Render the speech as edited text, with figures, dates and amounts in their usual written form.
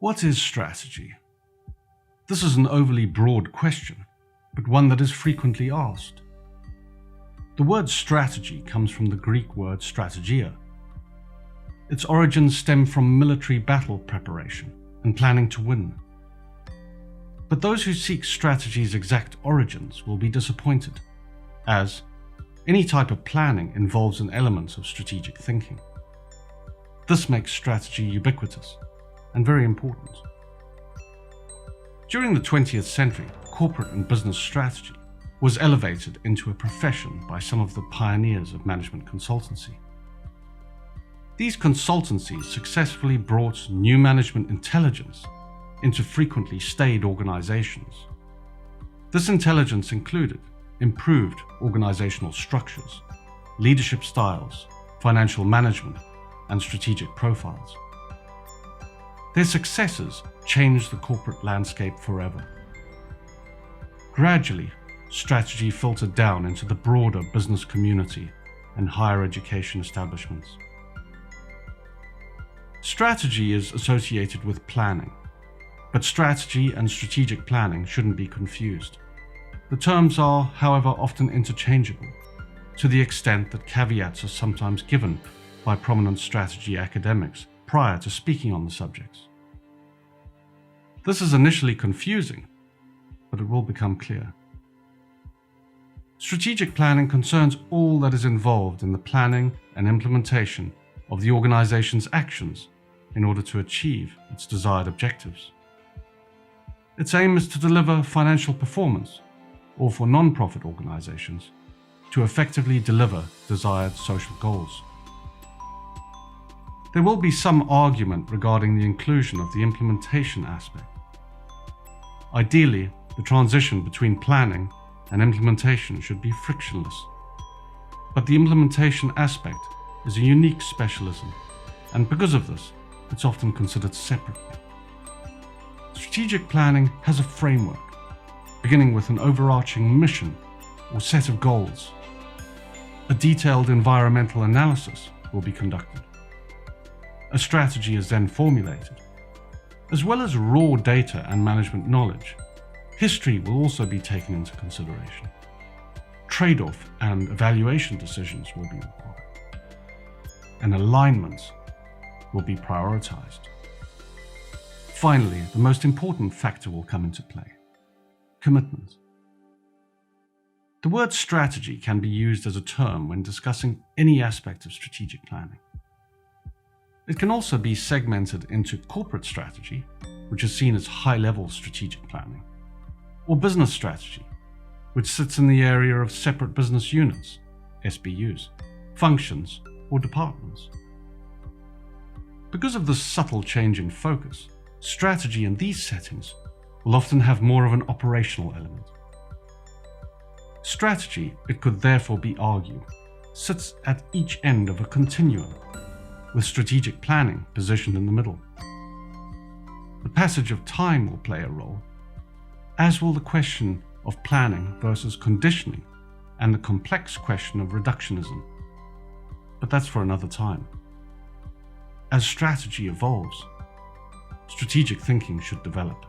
What is strategy? This is an overly broad question, but one that is frequently asked. The word strategy comes from the Greek word strategia. Its origins stem from military battle preparation and planning to win. But those who seek strategy's exact origins will be disappointed, as any type of planning involves an element of strategic thinking. This makes strategy ubiquitous and very important. During the 20th century, corporate and business strategy was elevated into a profession by some of the pioneers of management consultancy. These consultancies successfully brought new management intelligence into frequently staid organizations. This intelligence included improved organizational structures, leadership styles, financial management, and strategic profiles. Their successes changed the corporate landscape forever. Gradually, strategy filtered down into the broader business community and higher education establishments. Strategy is associated with planning, but strategy and strategic planning shouldn't be confused. The terms are, however, often interchangeable, to the extent that caveats are sometimes given by prominent strategy academics prior to speaking on the subjects. This is initially confusing, but it will become clear. Strategic planning concerns all that is involved in the planning and implementation of the organization's actions in order to achieve its desired objectives. Its aim is to deliver financial performance, or for non-profit organizations, to effectively deliver desired social goals. There will be some argument regarding the inclusion of the implementation aspect. Ideally, the transition between planning and implementation should be frictionless. But the implementation aspect is a unique specialism, and because of this, it's often considered separately. Strategic planning has a framework, beginning with an overarching mission or set of goals. A detailed environmental analysis will be conducted. A strategy is then formulated. As well as raw data and management knowledge, history will also be taken into consideration. Trade-off and evaluation decisions will be required, and alignments will be prioritized. Finally, the most important factor will come into play: commitment. The word strategy can be used as a term when discussing any aspect of strategic planning. It can also be segmented into corporate strategy, which is seen as high-level strategic planning, or business strategy, which sits in the area of separate business units, SBUs, functions, or departments. Because of this subtle change in focus, strategy in these settings will often have more of an operational element. Strategy, it could therefore be argued, sits at each end of a continuum, with strategic planning positioned in the middle. The passage of time will play a role, as will the question of planning versus conditioning and the complex question of reductionism. But that's for another time. As strategy evolves, strategic thinking should develop.